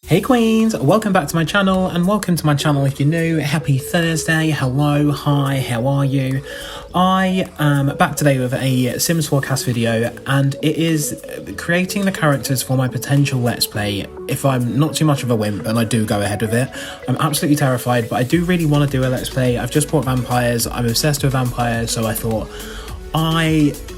Hey queens, welcome back to my channel, and welcome to my channel if you're new. Happy Thursday, hello, hi, how are you? I am back today with a Sims forecast video, and it is creating the characters for my potential Let's Play. If I'm not too much of a wimp, and I do go ahead with it, I'm absolutely terrified, but I do really want to do a Let's Play. I've just bought vampires, I'm obsessed with vampires, so I thought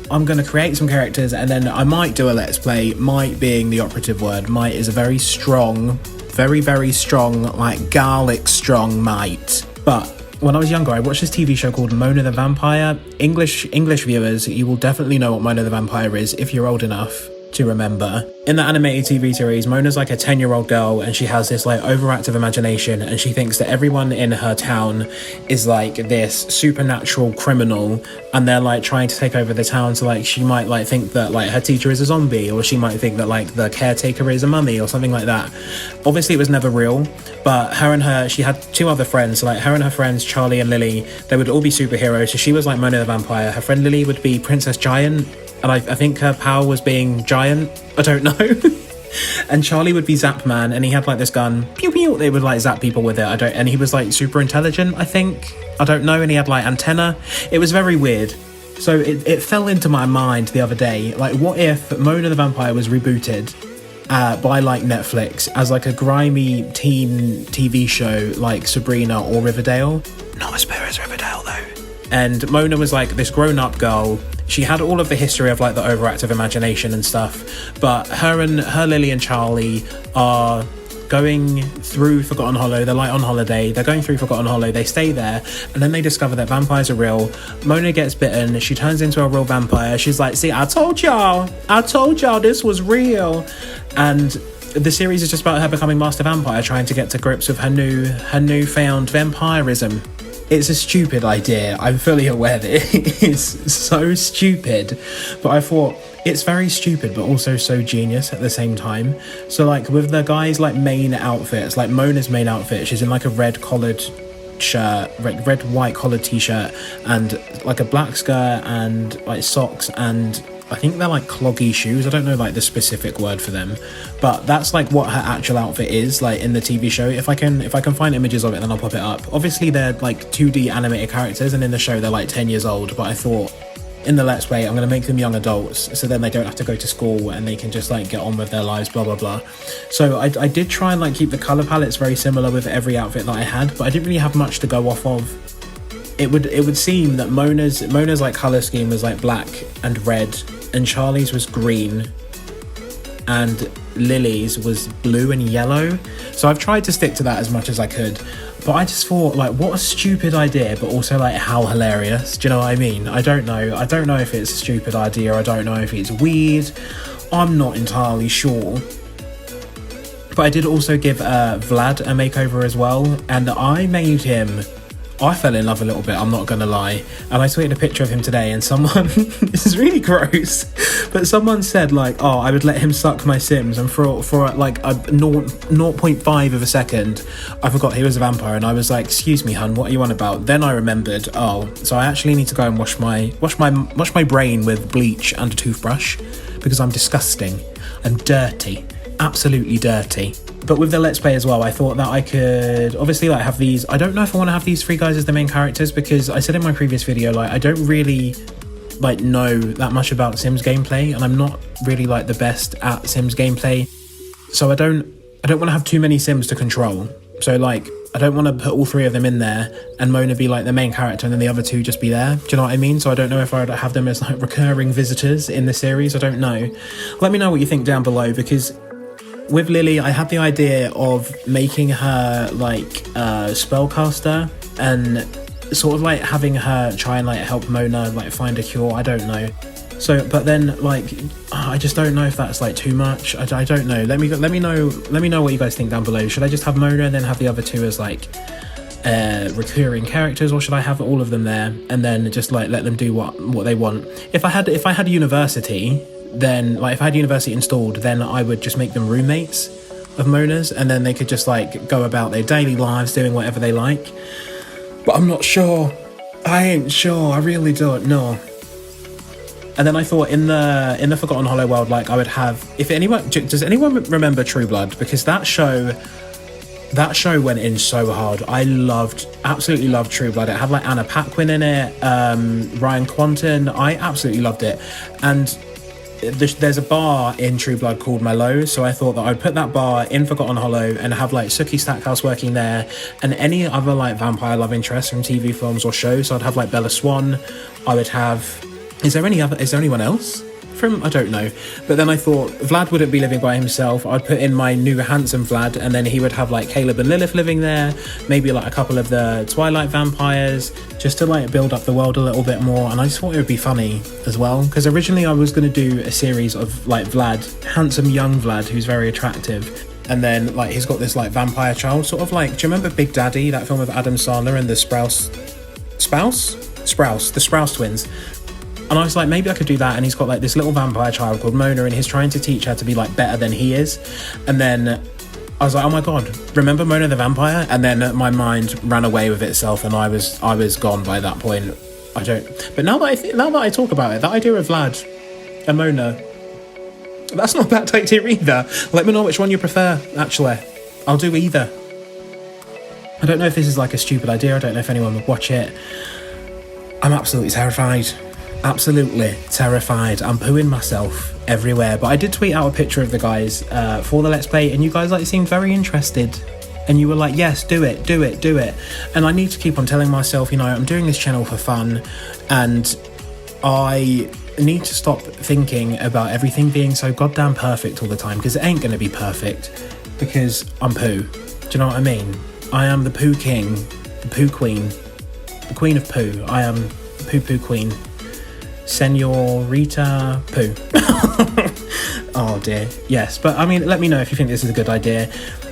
I'm going to create some characters and then I might do a Let's Play, might being the operative word. Might is a very strong, very strong, like garlic strong might. But when I was younger, I watched this TV show called Mona the Vampire. English viewers, you will definitely know what Mona the Vampire is if you're old enough to remember. In the animated TV series, Mona's like a 10-year-old girl and she has this like overactive imagination, and she thinks that everyone in her town is like this supernatural criminal and they're like trying to take over the town. So like she might like think that like her teacher is a zombie, or she might think that like the caretaker is a mummy or something like that. Obviously it was never real, but she had two other friends. So like her and her friends Charlie and Lily, they would all be superheroes. So she was like Mona the Vampire, her friend Lily would be Princess Giant, and I think her power was being giant, I don't know. And Charlie would be Zap Man, and he had like this gun, pew pew, they would like zap people with it, and he was like super intelligent, I don't know, and he had like antenna. It was very weird. So it fell into my mind the other day, like what if Mona the Vampire was rebooted by like Netflix as like a grimy teen TV show like Sabrina or Riverdale? Not as bad as Riverdale though. And Mona was like this grown-up girl. She had all of the history of like the overactive imagination and stuff, but her, Lily and Charlie are going through Forgotten Hollow. They're like on holiday, they're going through Forgotten Hollow, they stay there, and then they discover that vampires are real. Mona gets bitten, she turns into a real vampire. She's like, see, I told y'all this was real. And the series is just about her becoming master vampire, trying to get to grips with her newfound vampirism. It's a stupid idea, I'm fully aware that it is so stupid, but I thought it's very stupid but also so genius at the same time. So like with the guys' like main outfits, like Mona's main outfit, she's in like a red collared shirt, red white collared t-shirt, and like a black skirt and like socks, and I think they're like cloggy shoes. I don't know like the specific word for them, but that's like what her actual outfit is like in the TV show. If I can find images of it, then I'll pop it up. Obviously they're like 2D animated characters, and in the show they're like 10 years old, but I thought in the Let's Play I'm going to make them young adults, so then they don't have to go to school and they can just like get on with their lives, blah blah blah. So I did try and like keep the color palettes very similar with every outfit that I had, but I didn't really have much to go off of. It would seem that Mona's like color scheme was like black and red, and Charlie's was green, and Lily's was blue and yellow. So I've tried to stick to that as much as I could, but I just thought like what a stupid idea, but also like how hilarious. Do you know what I mean? I don't know if it's a stupid idea, I don't know if it's weird, I'm not entirely sure. But I did also give Vlad a makeover as well, and I fell in love a little bit, I'm not gonna lie. And I tweeted a picture of him today, and someone, this is really gross, but someone said like, oh, I would let him suck my Sims, and for like a 0.5 of a second, I forgot he was a vampire, and I was like, excuse me, hun, what are you on about? Then I remembered, oh, so I actually need to go and wash my brain with bleach and a toothbrush, because I'm disgusting. I'm dirty, absolutely dirty. But with the Let's Play as well, I thought that I could obviously like have these. I don't know if I want to have these three guys as the main characters, because I said in my previous video like I don't really like know that much about Sims gameplay, and I'm not really like the best at Sims gameplay. So I don't want to have too many Sims to control. So like I don't want to put all three of them in there and Mona be like the main character and then the other two just be there. Do you know what I mean? So I don't know if I would have them as like recurring visitors in the series. I don't know. Let me know what you think down below, because with Lily, I had the idea of making her like a spellcaster and sort of like having her try and like help Mona like find a cure. I don't know. So, but then like I just don't know if that's like too much. I don't know. Let me know what you guys think down below. Should I just have Mona and then have the other two as like recurring characters, or should I have all of them there and then just like let them do what they want? If I had university, then like if I had university installed, then I would just make them roommates of Mona's, and then they could just like go about their daily lives doing whatever they like. But I'm not sure. I ain't sure. I really don't know. And then I thought in the Forgotten Hollow world, like I would have, if anyone, does anyone remember True Blood? Because that show went in so hard. I absolutely loved True Blood. It had like Anna Paquin in it, Ryan Quanten. I absolutely loved it. And there's a bar in True Blood called Mallow, so I thought that I'd put that bar in Forgotten Hollow and have like Sookie Stackhouse working there, and any other like vampire love interests from TV films or shows. So I'd have like Bella Swan. I would have. Is there anyone else? I don't know. But then I thought Vlad wouldn't be living by himself. I'd put in my new handsome Vlad, and then he would have like Caleb and Lilith living there, maybe like a couple of the Twilight vampires, just to like build up the world a little bit more. And I just thought it would be funny as well, because originally I was going to do a series of like Vlad, handsome young Vlad, who's very attractive. And then like he's got this like vampire child, sort of like, do you remember Big Daddy, that film with Adam Sandler and the Sprouse twins? And I was like, maybe I could do that. And he's got like this little vampire child called Mona, and he's trying to teach her to be like better than he is. And then I was like, oh my God, remember Mona the vampire? And then my mind ran away with itself, and I was gone by that point. But now that I talk about it, that idea of Vlad and Mona, that's not a bad idea either. Let me know which one you prefer, actually. I'll do either. I don't know if this is like a stupid idea. I don't know if anyone would watch it. I'm absolutely terrified. Absolutely terrified. I'm pooing myself everywhere. But I did tweet out a picture of the guys for the Let's Play, and you guys like seemed very interested, and you were like, yes, do it. And I need to keep on telling myself, you know, I'm doing this channel for fun, and I need to stop thinking about everything being so goddamn perfect all the time, because it ain't going to be perfect, because I'm poo. Do you know what I mean? I am the poo king, the poo queen, the queen of poo. I am the poo queen. Senorita Poo. Oh dear. Yes, but I mean, let me know if you think this is a good idea,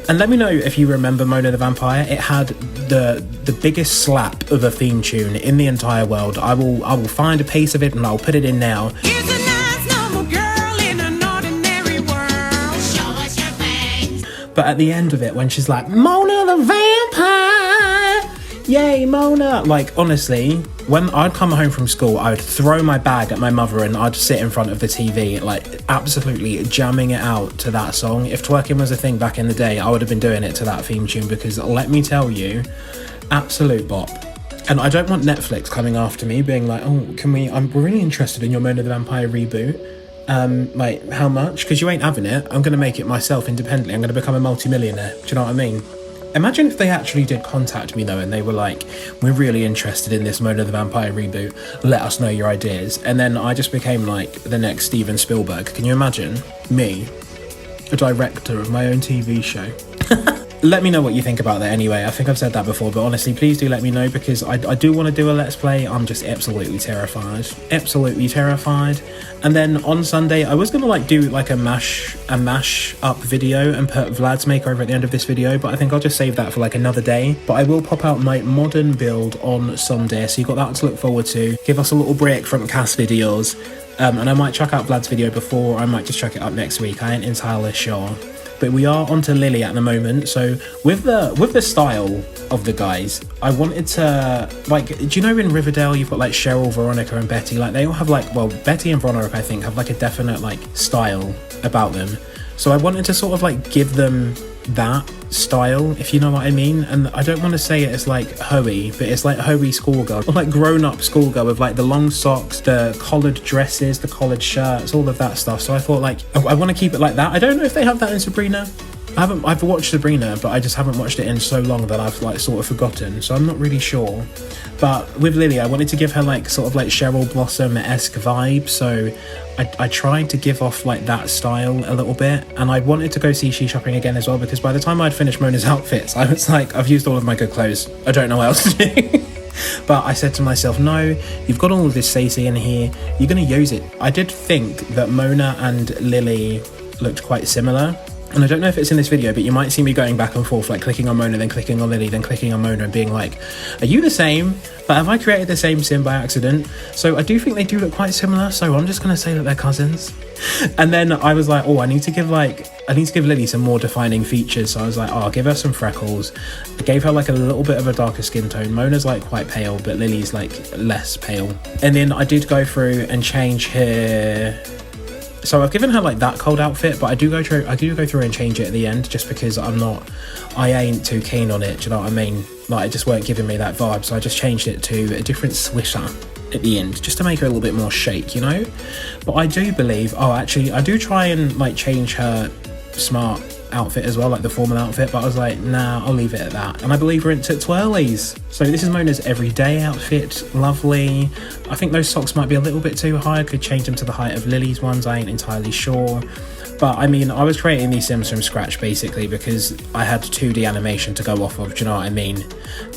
and let me know if you remember Mona the Vampire. It had the biggest slap of a theme tune in the entire world. I will find a piece of it and I'll put it in now. Here's a nice normal girl in an ordinary world. Show us your face. But at the end of it, when she's like, Mona the Vampire, yay Mona, like honestly, when I'd come home from school, I would throw my bag at my mother and I'd sit in front of the TV, like absolutely jamming it out to that song. If twerking was a thing back in the day, I would have been doing it to that theme tune, because let me tell you, absolute bop. And I don't want Netflix coming after me being like, oh, we're really interested in your Mona the Vampire reboot. Like, how much? Because you ain't having it. I'm going to make it myself independently. I'm going to become a multi-millionaire. Do you know what I mean? Imagine if they actually did contact me though, and they were like, we're really interested in this Mona the Vampire reboot, let us know your ideas. And then I just became like the next Steven Spielberg. Can you imagine me, a director of my own TV show? Let me know what you think about that anyway. I think I've said that before, but honestly, please do let me know, because I do want to do a Let's Play. I'm just absolutely terrified. Absolutely terrified. And then on Sunday, I was going to like do like a mash up video and put Vlad's makeover at the end of this video, but I think I'll just save that for like another day. But I will pop out my modern build on Sunday, so you got that to look forward to. Give us a little break from cast videos. And I might chuck out Vlad's video before, I might just chuck it up next week. I ain't entirely sure. But we are onto Lily at the moment. So with the style of the guys, I wanted to, like, do you know in Riverdale you've got like Cheryl, Veronica and Betty? Like they all have like, well, Betty and Veronica I think have like a definite like style about them. So I wanted to sort of like give them that style, if you know what I mean. And I don't want to say it as like Hoey, but it's like Hoey schoolgirl, or like grown-up schoolgirl with like the long socks, the collared dresses, the collared shirts, all of that stuff. So I thought like I want to keep it like that. I don't know if they have that in Sabrina. I've watched Sabrina, but I just haven't watched it in so long that I've like sort of forgotten, so I'm not really sure. But with Lily, I wanted to give her like sort of like Cheryl Blossom-esque vibe, so I tried to give off like that style a little bit. And I wanted to go see She Shopping again as well, because by the time I'd finished Mona's outfits, I was like, I've used all of my good clothes, I don't know what else to do. But I said to myself, no, you've got all of this Stacey in here, you're going to use it. I did think that Mona and Lily looked quite similar. And I don't know if it's in this video, but you might see me going back and forth, like clicking on Mona, then clicking on Lily, then clicking on Mona, and being like, are you the same? But have I created the same sim by accident? So I do think they do look quite similar, so I'm just going to say that they're cousins. And then I was like, oh, I need to give like I need to give Lily some more defining features. So I was like, oh, I'll give her some freckles. I gave her like a little bit of a darker skin tone. Mona's like quite pale, but Lily's like less pale. And then I did go through and change her. So I've given her like that cold outfit, but I do go through and change it at the end, just because I ain't too keen on it. Do you know what I mean? Like, it just weren't giving me that vibe. So I just changed it to a different swisher at the end, just to make her a little bit more chic, you know. But I do believe, actually I do try and like change her smart outfit as well, like the formal outfit, but I was like, nah, I'll leave it at that. And I believe her into twirlies. So this is Mona's everyday outfit. Lovely. I think those socks might be a little bit too high. I could change them to the height of Lily's ones. I ain't entirely sure. But I mean, I was creating these Sims from scratch basically because I had 2D animation to go off of, do you know what I mean?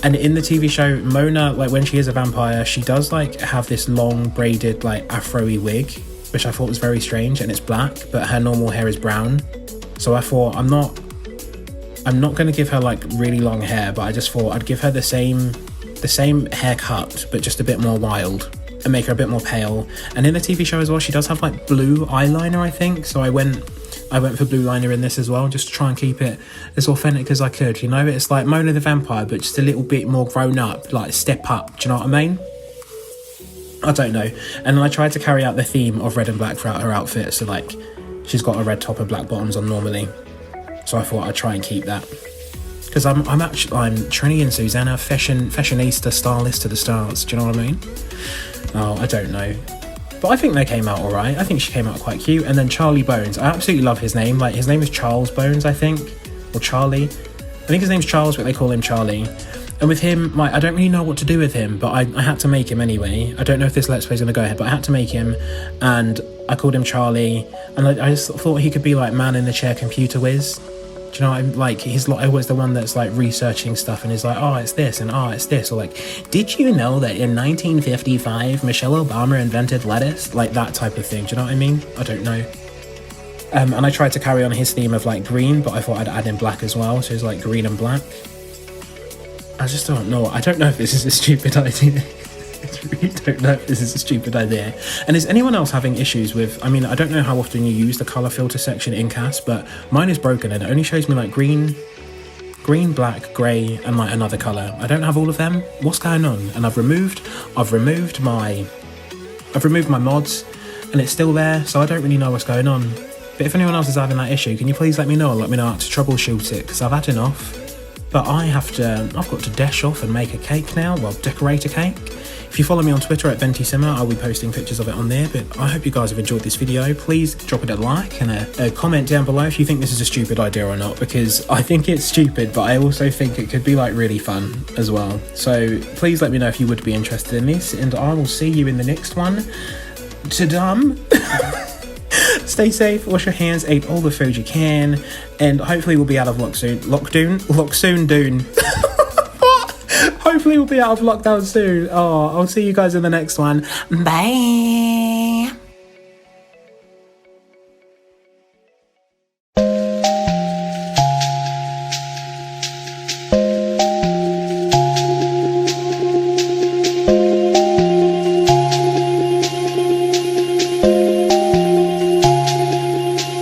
And in the TV show, Mona, like when she is a vampire, she does like have this long braided like afro-y wig, which I thought was very strange, and it's black, but her normal hair is brown. So I thought, I'm not going to give her like really long hair, but I just thought I'd give her the same haircut, but just a bit more wild, and make her a bit more pale. And in the TV show as well, she does have like blue eyeliner, I think. So I went for blue liner in this as well, just to try and keep it as authentic as I could, you know? It's like Mona the vampire, but just a little bit more grown up, like step up, do you know what I mean? I don't know. And then I tried to carry out the theme of red and black throughout her outfit, so like, she's got a red top and black bottoms on normally, so I thought I'd try and keep that. Because I'm Trini and Susanna, fashionista, stylist to the stars. Do you know what I mean? Oh, I don't know, but I think they came out all right. I think she came out quite cute. And then Charlie Bones, I absolutely love his name. Like, his name is Charles Bones, I think, or Charlie. I think his name's Charles, but they call him Charlie. And with him, like, I don't really know what to do with him, but I had to make him anyway. I don't know if this Let's Play is going to go ahead, but I had to make him, and I called him Charlie, and I just thought he could be like man in the chair computer whiz. Do you know what I'm like? He's like always the one that's like researching stuff, and he's like, oh, it's this, and oh, it's this, or like, did you know that in 1955 Michelle Obama invented lettuce? Like that type of thing. Do you know what I mean? I don't know. And I tried to carry on his theme of like green, but I thought I'd add in black as well, so it's like green and black. I just don't know. I don't know if this is a stupid idea. I really don't know if this is a stupid idea. And is anyone else having issues with, I mean, I don't know how often you use the colour filter section in CAS, but mine is broken and it only shows me like green, black, grey, and like another colour. I don't have all of them. What's going on? And I've removed my mods, and it's still there, so I don't really know what's going on. But if anyone else is having that issue, can you please let me know and let me know how to troubleshoot it, because I've had enough. But I've got to dash off and make a cake now, well, decorate a cake. If you follow me on Twitter at VentiSimmer, I'll be posting pictures of it on there. But I hope you guys have enjoyed this video. Please drop it a like and a comment down below if you think this is a stupid idea or not, because I think it's stupid, but I also think it could be like really fun as well. So please let me know if you would be interested in this, and I will see you in the next one. Ta-dum! Stay safe, wash your hands, eat all the food you can, and hopefully we'll be out of lockdown soon. Hopefully we'll be out of lockdown soon. Oh, I'll see you guys in the next one. Bye!